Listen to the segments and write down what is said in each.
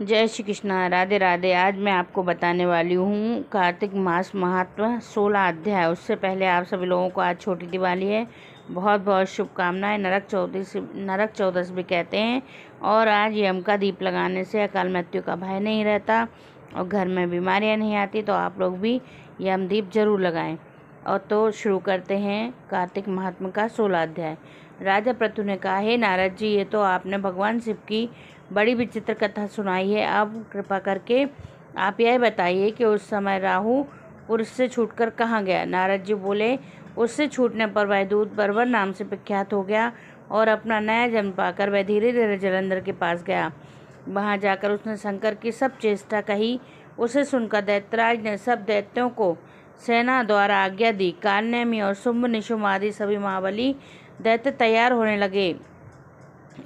जय श्री कृष्णा, राधे राधे। आज मैं आपको बताने वाली हूँ कार्तिक मास महात्म 16 अध्याय। उससे पहले आप सभी लोगों को आज छोटी दिवाली है, बहुत बहुत शुभकामनाएं। नरक चौदस भी कहते हैं। और आज यम का दीप लगाने से अकाल मृत्यु का भय नहीं रहता और घर में बीमारियाँ नहीं आती। तो आप लोग भी यम दीप जरूर लगाएं। और तो शुरू करते हैं कार्तिक महात्म का 16 अध्याय। राजा पृथु ने कहा, हे नारद जी, ये तो आपने भगवान शिव की बड़ी विचित्र कथा सुनाई है। अब कृपा करके आप यह बताइए कि उस समय राहु पुरुष से छूटकर कहाँ गया। नारद जी बोले, उससे छूटने पर वह दूत बर्बर नाम से प्रख्यात हो गया और अपना नया जन्म पाकर वह धीरे धीरे जलंधर के पास गया। वहाँ जाकर उसने शंकर की सब चेष्टा कही। उसे सुनकर दैत्यराज ने सब दैत्यों को सेना द्वारा आज्ञा दी। कालनेमी और शुंभ निशुंभ आदि सभी महाबली दैत्य तैयार होने लगे।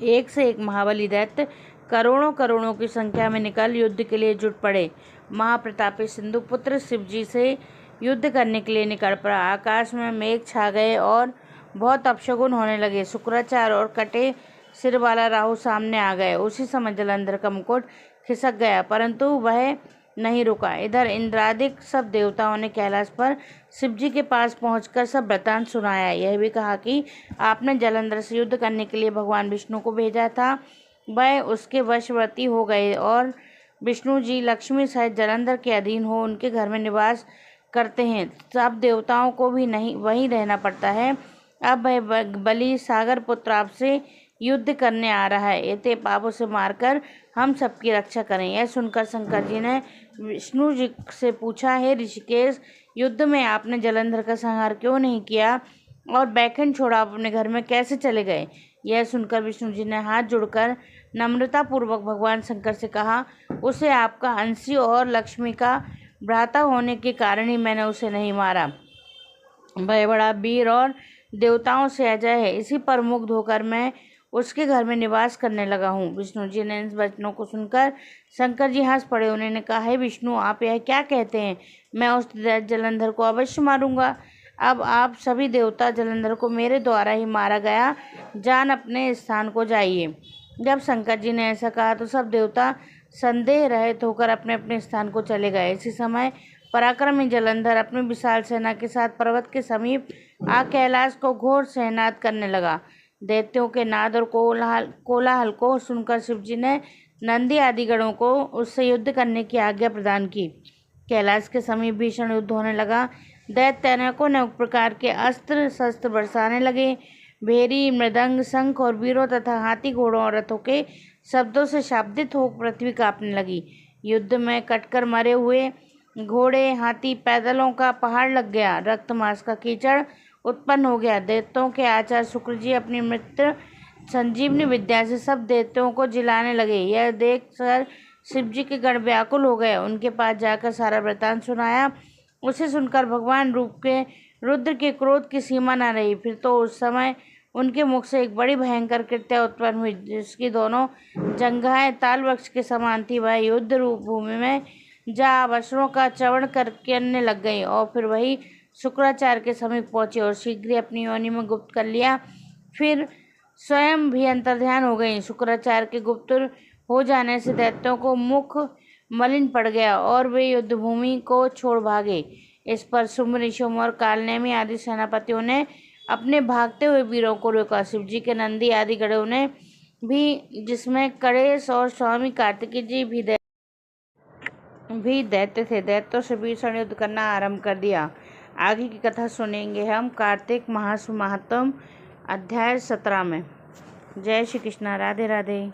एक से एक महाबली दैत्य करोड़ों करोड़ों की संख्या में निकल युद्ध के लिए जुट पड़े। महाप्रतापी सिंधुपुत्र शिव जी से युद्ध करने के लिए निकल पड़ा। आकाश में मेघ छा गए और बहुत अपशगुन होने लगे। शुक्राचार्य और कटे सिर वाला राहु सामने आ गए। उसी समय जलंधर का मुकुट खिसक गया, परंतु वह नहीं रुका। इधर इंद्रादिक सब देवताओं ने कैलाश पर शिव जी के पास पहुंचकर सब वृतांत सुनाया। यह भी कहा कि आपने जलंधर से युद्ध करने के लिए भगवान विष्णु को भेजा था। वह उसके वशवर्ती हो गए और विष्णु जी लक्ष्मी सहित जलंधर के अधीन हो उनके घर में निवास करते हैं। सब देवताओं को भी नहीं वहीं रहना पड़ता है। अब वह बलि सागर पुत्र आपसे युद्ध करने आ रहा है। इतने पापों से मारकर हम सबकी रक्षा करें। यह सुनकर शंकर जी ने विष्णु जी से पूछा, हे ऋषिकेश, युद्ध में आपने जलंधर का संहार क्यों नहीं किया और बैकुंठ छोड़ा अपने घर में कैसे चले गए। यह सुनकर विष्णु जी ने हाथ जोड़कर नम्रता पूर्वक भगवान शंकर से कहा, उसे आपका अंशी और लक्ष्मी का भ्राता होने के कारण ही मैंने उसे नहीं मारा। वह बड़ा वीर और देवताओं से अजय है। इसी पर मुग्ध होकर मैं उसके घर में निवास करने लगा हूँ। विष्णु जी ने इन वचनों को सुनकर शंकर जी हंस पड़े। उन्होंने कहा, हे विष्णु, आप यह क्या कहते हैं। मैं उस जलंधर को अवश्य मारूंगा। अब आप सभी देवता जलंधर को मेरे द्वारा ही मारा गया जान अपने स्थान को जाइए। जब शंकर जी ने ऐसा कहा तो सब देवता संदेह रहित होकर अपने अपने स्थान को चले गए। इसी समय पराक्रमी जलंधर अपनी विशाल सेना के साथ पर्वत के समीप आ कैलाश को घोर सहनाद करने लगा। दैत्यों के नाद और कोलाहल को सुनकर शिव जी ने नंदी आदि गणों को उससे युद्ध करने की आज्ञा प्रदान की। कैलाश के समीप भीषण युद्ध होने लगा। दैत्य अनेकों प्रकार के अस्त्र शस्त्र बरसाने लगे। भेरी, मृदंग, शंख और वीरों तथा हाथी घोड़ों और रथों के शब्दों से शाब्दित हो पृथ्वी कांपने लगी। युद्ध में कटकर मरे हुए घोड़े, हाथी, पैदलों का पहाड़ लग गया। रक्त मांस का कीचड़ उत्पन्न हो गया। दैत्यों के आचार्य शुक्र जी अपनी मृत्यु संजीवनी विद्या से सब दैत्यों को जिलाने लगे। यह देख कर शिव जी के गण व्याकुल हो गए। उनके पास जाकर सारा वृतांत सुनाया। उसे सुनकर भगवान रूप के रुद्र के क्रोध की सीमा न रही। फिर तो उस समय उनके मुख से एक बड़ी भयंकर कृत्या उत्पन्न हुई, जिसकी दोनों जंघाएं ताल वृक्ष के समान थी। वह युद्ध रूप भूमि में जा वज्रों का चवन करने लग गई और फिर वही शुक्राचार्य के समीप पहुंचे और शीघ्र अपनी योनि में गुप्त कर लिया। फिर स्वयं भी अंतर्ध्यान हो गई। शुक्राचार्य के गुप्त हो जाने से दैत्यों को मुख मलिन पड़ गया और वे युद्ध भूमि को छोड़ भागे। इस पर शुंभ, निशुंभ और कालनेमी आदि सेनापतियों ने अपने भागते हुए वीरों को रोका। शिव जी के नंदी आदि गणों ने भी, जिसमें गणेश और स्वामी कार्तिकेय जी भी दैत्य थे, दैत्यों से भीषण युद्ध करना आरंभ कर दिया। आगे की कथा सुनेंगे हम कार्तिक मास महात्म अध्याय 17 में। जय श्री कृष्णा, राधे राधे।